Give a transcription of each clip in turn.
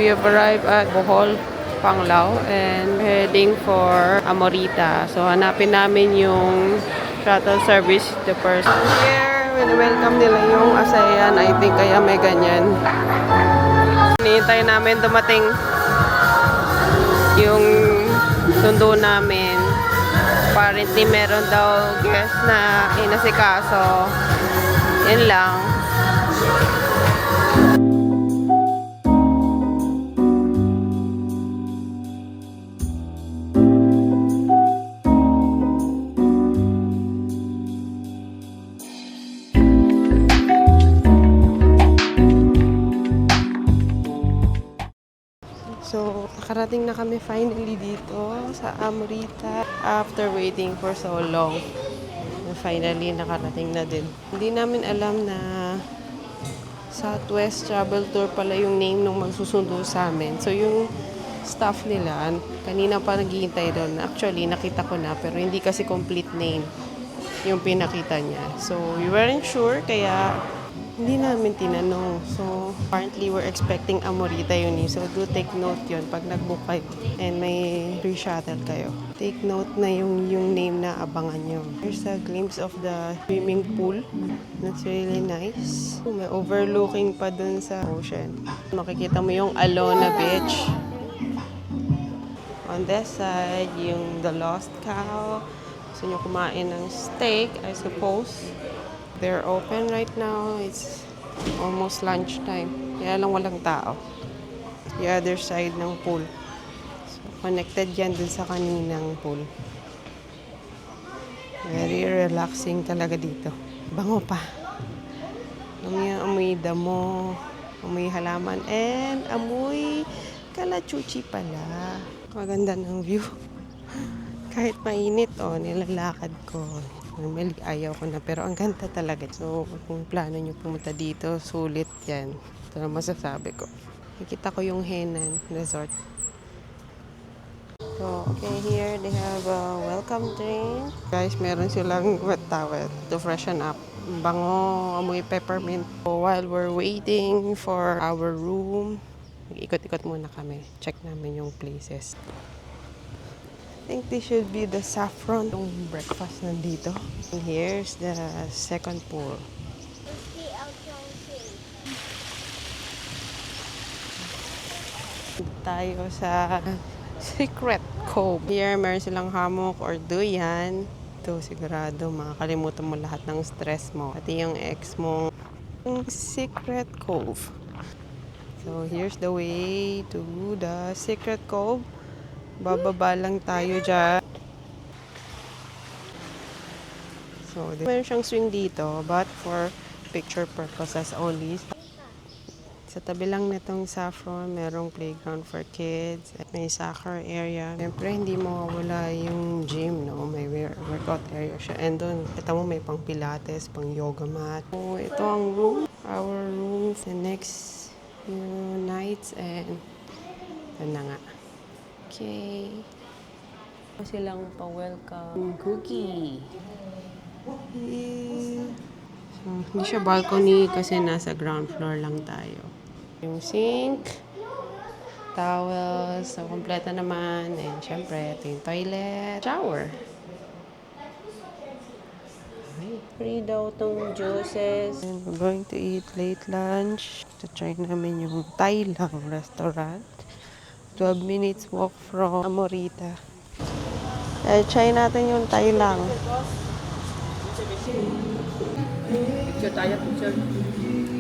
we have arrived at Bohol, Panglao, and heading for Amorita. So, hanapin namin yung shuttle service, the first. Here, welcome nila yung Asayan. I think kaya may ganyan. Hinihintay namin dumating yung sundo namin. Apparently, meron daw guest na inasikaso. Yun lang. So, nakarating na kami finally dito sa Amorita after waiting for so long. Finally, nakarating na din. Hindi namin alam na Southwest Travel Tour pala yung name nung magsusundo sa amin. So, yung staff nila, kanina pa naghihintay doon. Actually, nakita ko na, pero hindi kasi complete name yung pinakita niya. So, we weren't sure, kaya hindi namin tinanong. So, apparently, we're expecting Amorita yun. So, do take note yun pag nag-book kayo and may free shuttle kayo. Take note na yung name na abangan nyo. Here's a glimpse of the swimming pool. That's really nice. May overlooking pa dun sa ocean. Makikita mo yung Alona Beach. On this side, yung The Lost Cow. Gusto nyo kumain ng steak, I suppose. They're open right now. It's almost lunchtime. Kaya lang walang tao. The other side ng pool. So, connected yan dun sa kaninang pool. Very relaxing talaga dito. Bango pa. Amoy damo, amoy halaman, and amoy kalachuchi pala. Maganda ng view. Kahit mainit, nilalakad ko. Normally, ayaw ko na. Pero ang ganda talaga. So, kung plano nyo pumunta dito, sulit yan. Ito na masasabi ko. Nakita ko yung Henan Resort. So, okay, here they have a welcome drink. Guys, meron silang wet towel to freshen up. Bango, amoy peppermint. So, while we're waiting for our room, ikot-ikot muna kami. Check namin yung places. I think this should be the saffron yung breakfast nandito. And here's the second pool. Tayo sa Secret Cove. Here, meron silang hammock or duyan. Ito, sigurado, makakalimutan mo lahat ng stress mo. Pati yung ex mo. Yung Secret Cove. So, here's the way to the Secret Cove. Bababa lang tayo dyan. So, meron siyang swing dito, but for picture purposes only. Sa tabi lang nitong saffron, merong playground for kids. May soccer area. Siyempre, hindi mawawala yung gym, no? May workout area siya. And doon, ito mo may pang pilates, pang yoga mat. So, ito ang room. Our room the next nights. And ito na nga. Okay. Silang pa-welcome cookie. So, hindi siya balcony kasi nasa ground floor lang tayo. Yung sink, towels, so kompleto naman. And syempre, ito yung toilet, shower. Okay. Free daw tong juices. And we're going to eat late lunch. Try namin yung Thailang restaurant. 12 minutes walk from Amorita. Try natin yung Thailang.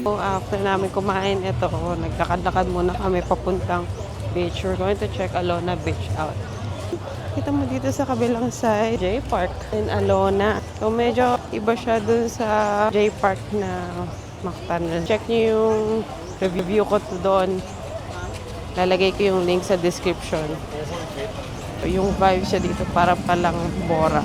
So, after namin kumain ito, naglakad-lakad muna kami papuntang beach. We're going to check Alona Beach out. Kita mo dito sa kabilang side, J Park in Alona. So, medyo iba siya dun sa J Park na Mactan. Check nyo yung review ko doon. Lalagay ko yung link sa description. Yung vibe siya dito para palang Bora.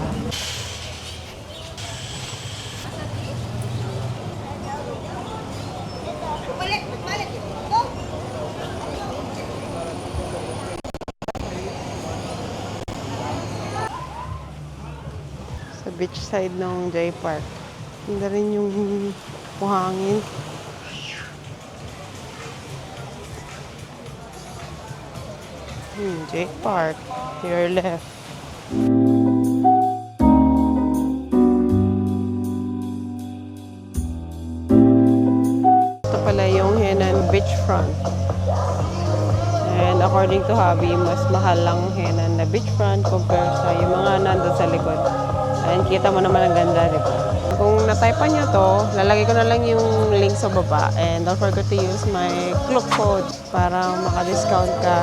Sa beach side ng J Park. Ganda rin yung buhangin. Jake Park. Your left. Ito pala yung Henan Beachfront. And according to Javi, mas mahal lang Henan na beachfront compare sa yung mga nandun sa likod. And kita mo naman ang ganda, di ba? Kung na-type nyo to, lalagay ko na lang yung link sa baba. And don't forget to use my Klook code para maka-discount ka.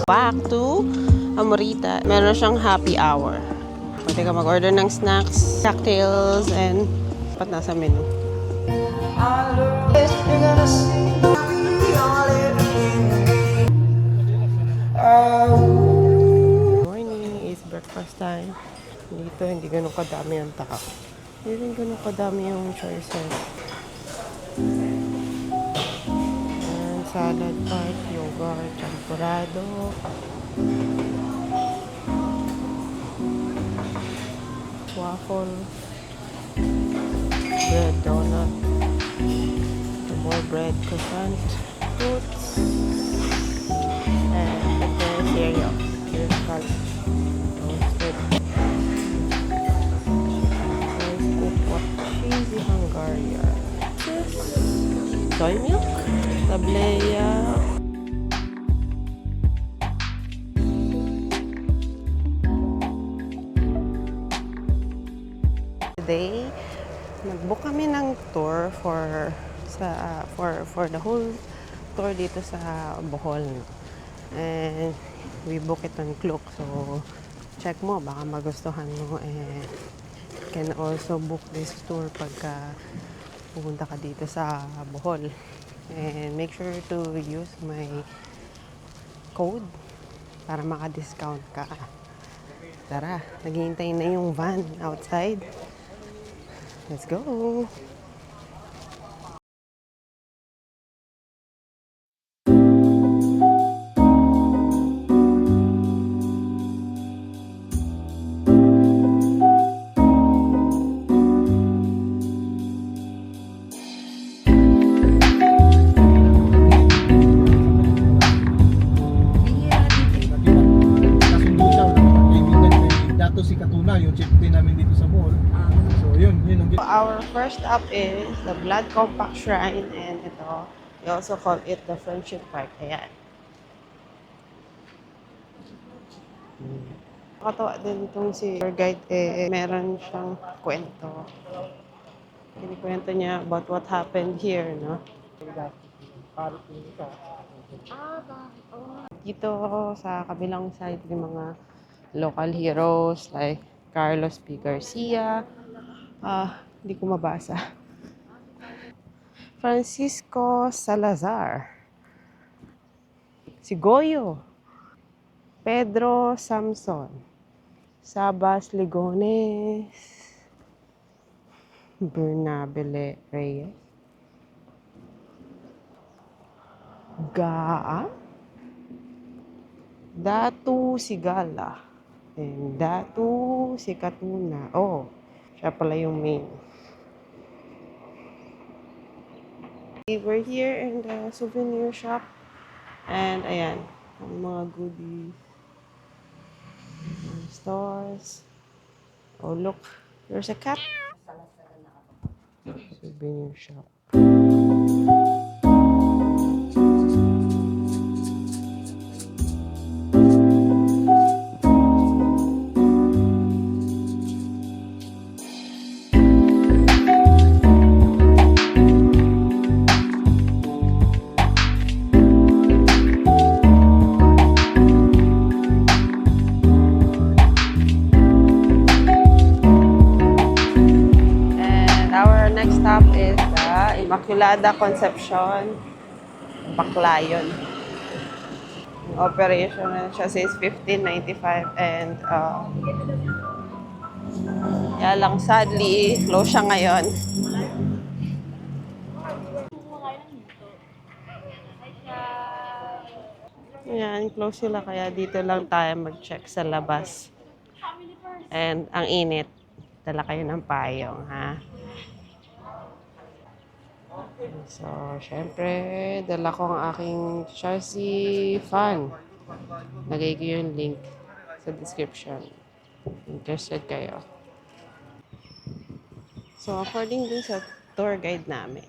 Back to Amorita. Meron siyang happy hour. Pwede ka mag-order ng snacks, cocktails, and pat nasa menu. Morning, it's breakfast time. Dito, hindi ganun kadami ang tao. Hindi rin ganun kadami yung choices. And salad part, yogurt, champurrado. Waffle. Bread donut. More bread croissant. Fruits. And cereal. Here's garlic. Toasted. Cheesy Hungarian. Soy milk. Tableya. Today, nag-book kami ng tour for the whole tour dito sa Bohol. And we book it on Klook. So, check mo. Baka magustuhan mo. And can also book this tour pagka pupunta ka dito sa Bohol. And make sure to use my code para maka-discount ka. Tara, naghihintay na yung van outside. Let's go! Si Katuna, yung check-in namin dito sa mall. So yun ang Our first stop is the Blood Compact Shrine, and ito, we also call it the Friendship Park. Ayan. Nakatawa din itong si tour guide, meron siyang kwento. Kinikwento niya about what happened here, no? Dito sa kabilang side, yung mga local heroes like Carlos P. Garcia. Hindi ko mabasa. Francisco Salazar. Si Goyo. Pedro Samson. Sabas Ligones. Bernabele Reyes. Gaam. Datu Sigala. And Datu si Katuna. Oh, siya pala yung main. We're here in the souvenir shop. And ayan, ang mga goodies. Stores. Oh, look. There's a cat. Souvenir shop. Stop is the Immaculada Concepcion, Baclayon. Operation siya since 1595 and kaya lang sadly close siya ngayon. Yan, close sila kaya dito lang tayo mag-check sa labas. And ang init. Dala kayo ng payong, ha? So, syempre, dala ko ang aking Chelsea fan. Lagay ko yung link sa description. Interested kayo. So, according dun sa tour guide namin,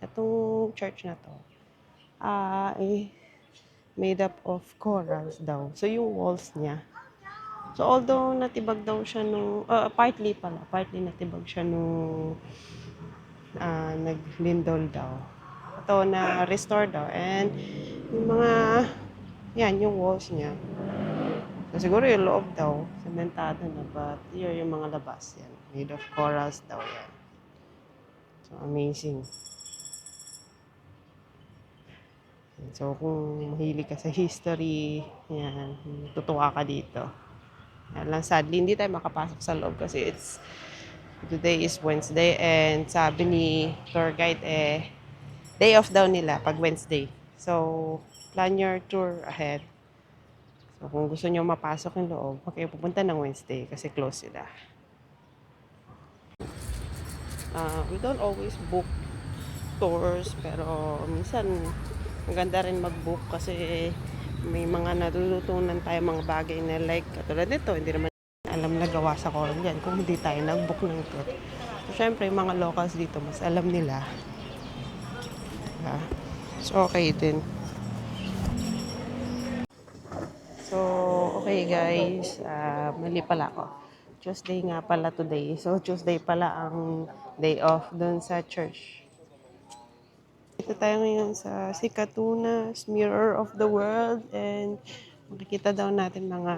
itong church na to, made up of corals daw. So, yung walls niya. So, although natibag daw siya partly natibag siya nung naglindol daw. Ito na restore daw. And yung mga, yan, yung walls niya. So, siguro yung loob daw, sementado na. But, yun yung mga labas. Yan. Made of corals daw yan. So, amazing. So, kung mahilig ka sa history, yan, tutuwa ka dito. Yan lang, sadly, hindi tayo makapasok sa loob kasi today is Wednesday and sabi ni tour guide, day off daw nila pag Wednesday. So, plan your tour ahead. So, kung gusto nyo mapasok yung loob, huwag kayo pupunta ng Wednesday kasi close sila. We don't always book tours, pero minsan maganda rin mag-book kasi may mga natututunan tayo mga bagay na like katulad nito, hindi naman alam na gawa sa Coral yan kung hindi tayo nag-book ng tour. So, syempre, yung mga locals dito, mas alam nila. So, okay din. So, okay guys, mali pala ako. Tuesday nga pala today. So, Tuesday pala ang day off dun sa church. Dito tayo ngayon sa Sikatunas, Mirror of the World, and makikita daw natin mga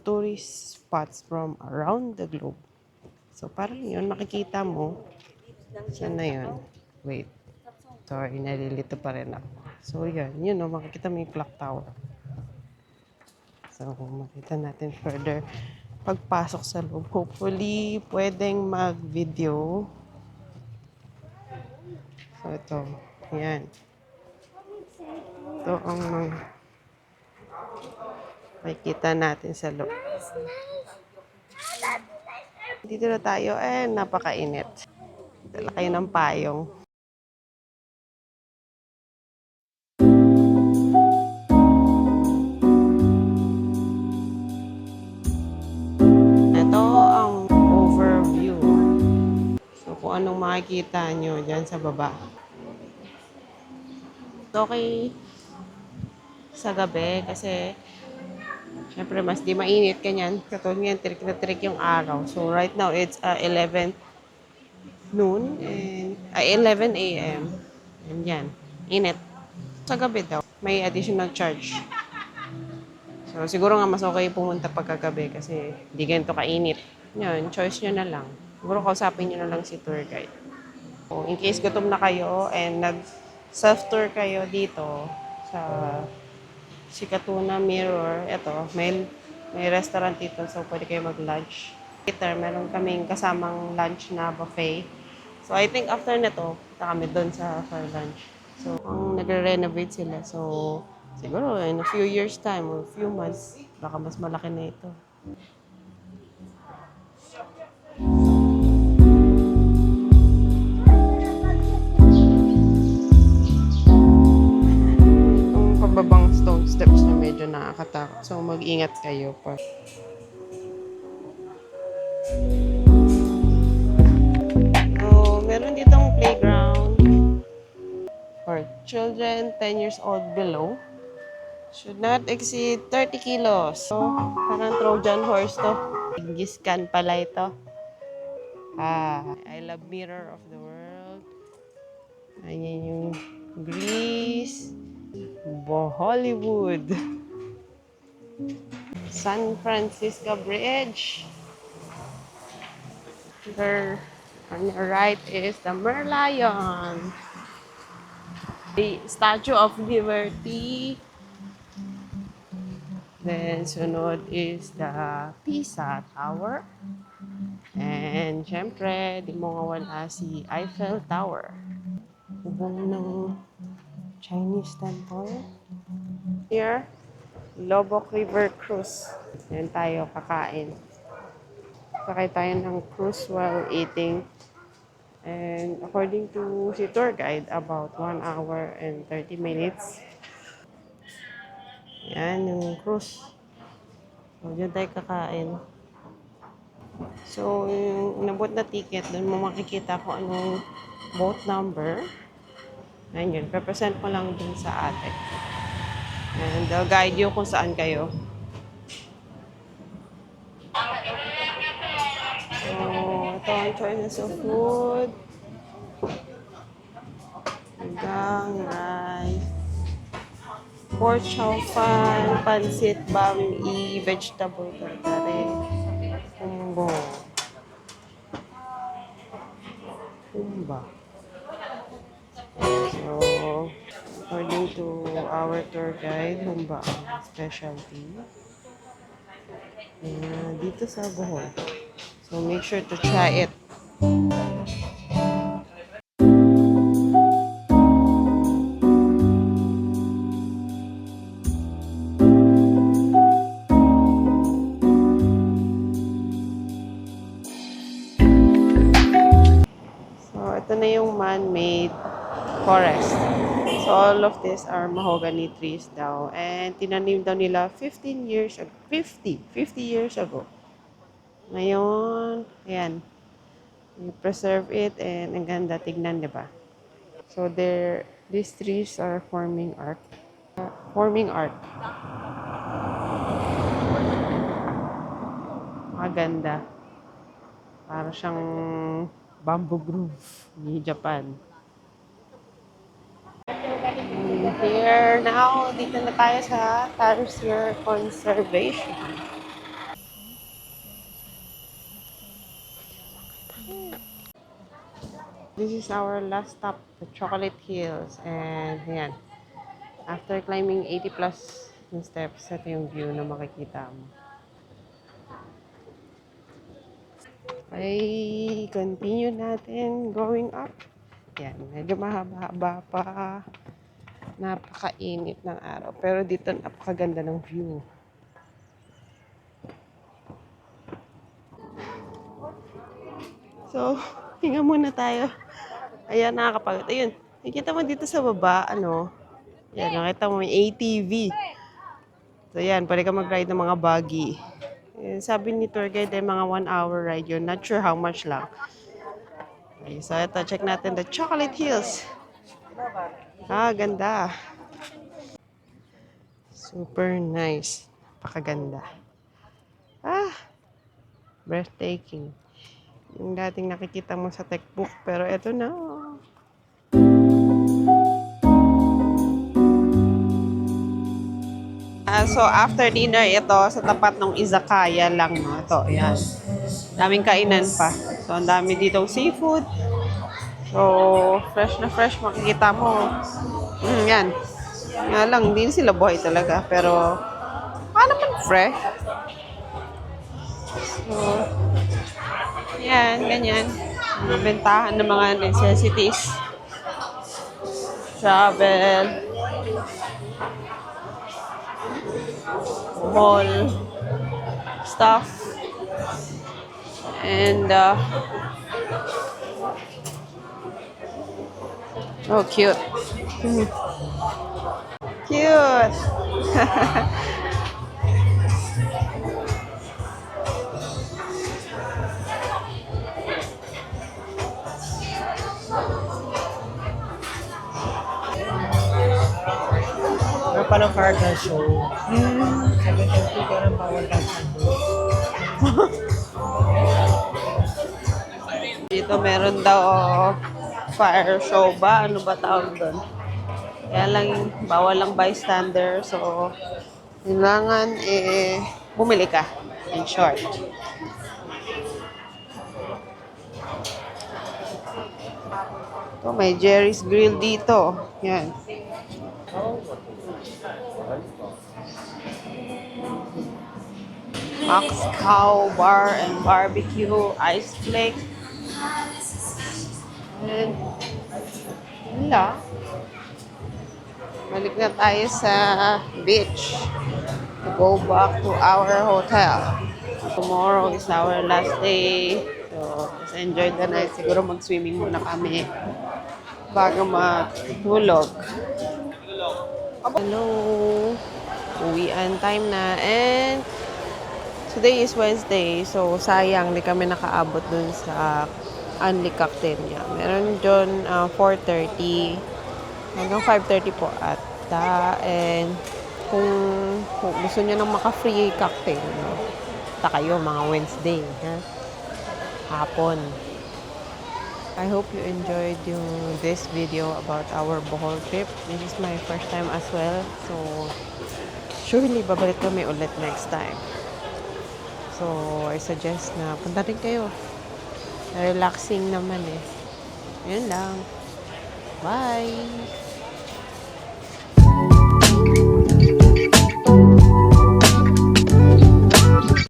tourist spots from around the globe. So, parang yun, makikita mo. Saan na yun? Wait. Sorry, nalilito pa rin ako. So, yun o, makikita mo yung clock tower. So, makita natin further pagpasok sa loob. Hopefully, pwedeng mag-video. So, ito. Yan. Ito ang makikita natin sa loob. Dito na tayo. Napakainit. Dala kayo ng payong. Ito ang overview. So, kung anong makikita nyo dyan sa baba. Okay sa gabi kasi syempre mas di mainit kanyan. Katulad ngayon, tirik na tirik yung araw. So, right now, it's 11 noon and 11 a.m. And yan, init. Sa gabi daw, may additional charge. So, siguro nga mas okay pumunta pagkagabi kasi di ganito kainit. Yan, choice nyo na lang. Siguro kausapin nyo na lang si tour guide. So, in case gutom na kayo and nag-self-tour kayo dito sa Sikatuna Mirror, eto, may restaurant dito so pwede kayo mag-lunch. Later, meron kaming kasamang lunch na buffet. So, I think after nito, punta kami doon for lunch. So, ang nagre-renovate sila. So, siguro in a few years time or few months, baka mas malaki na ito. Yung pababang stone steps na medyo nakakatakot. So, mag-ingat kayo pa. So, meron ditong playground for children 10 years old below. Should not exceed 30 kilos. So, parang Trojan horse to. Genghis Khan pala ito. I love Mirror of the World. Ayan yung Greece. Hollywood. San Francisco Bridge. There, on your right is the Merlion. The Statue of Liberty. Then, sunod is the Pisa Tower. And, syempre, di mo mawala si Eiffel Tower. Bubong ng Chinese temple. Here, Lobok River Cruise. Yan tayo kakain. Sakay tayo ng cruise while eating. And according to si tour guide, about 1 hour and 30 minutes. Yan, yung cruise. So, dyan tayo kakain. So, yung inabot na ticket, doon mo makikita kung anong boat number. Ayan yun, represent mo lang dun sa ate. And they'll guide you kung saan kayo. So, ito ang choices of food. Hanggang rice. Pork chow fan, pansit, bami, vegetable tartare, humbo. Humba. So, according to our tour guide, humba ang specialty. Dito sa Bohol. So, make sure to try it. So, ito na yung man-made forest. So, all of these are mahogany trees daw. And tinanim daw nila 15 years ago. 50 years ago. Ngayon, ayan. You preserve it and ang ganda tignan, di ba? So, these trees are forming art. Forming art. Maganda. Para siyang bamboo grove ni Japan. And here now, dito na tayo sa Tarsier Conservation. This is our last stop, the Chocolate Hills. And ayan, after climbing 80 plus steps, ito yung view na makikita mo. Ay, continue natin going up. Yan, medyo mahaba-haba pa. Napakainit ng araw. Pero dito napakaganda ng view. So, hinga muna tayo. Ayan, nakakapagod. Ayun, nakikita mo dito sa baba, yan, nakita mo may ATV. So, yan, pwede ka mag-ride ng mga buggy. Sabi ni tour guide, mga 1 hour ride yun. Not sure how much lang. Okay, so ito, check natin the Chocolate Hills. Ganda. Super nice. Napakaganda. Breathtaking. Yung dating nakikita mo sa textbook, pero ito na. So, after dinner, ito, sa tapat ng izakaya lang, no? Ito, yan. Daming kainan pa. So, ang dami ditong seafood. So, fresh na fresh, makikita mo. Yan. Nga lang, hindi sila buhay talaga. Pero, naman fresh. So, yan, ganyan. Bentahan ng mga necessities. Travel. Mall. Stuff. And, oh, cute. Cute. Pero paano Carga show? 7:30 ka ng bawal ka. Dito meron daw fire show ba? Ano ba tawag doon? Kaya lang, bawal lang bystander. So, kailangan bumili ka. In short. Ito, may Jerry's Grill dito. Yan. Max Cow Bar and Barbecue Ice Flake. And, wala. Balik na tayo sa beach to go back to our hotel. Tomorrow is our last day. So, just enjoy the night. Siguro mag-swimming muna kami bago matulog. Hello. uwian time na. And today is Wednesday, so sayang di kami nakaabot dun sa Unli Cocktail niya. Meron dun 4:30 hanggang 5:30 po ata. And kung gusto niyo ng maka-free cocktail, no? Ta kayo mga Wednesday, ha? Hapon. I hope you enjoyed this video about our Bohol trip. This is my first time as well. So, surely babalik kami ulit next time. So, I suggest na punta rin kayo. Relaxing naman eh. Yun lang. Bye!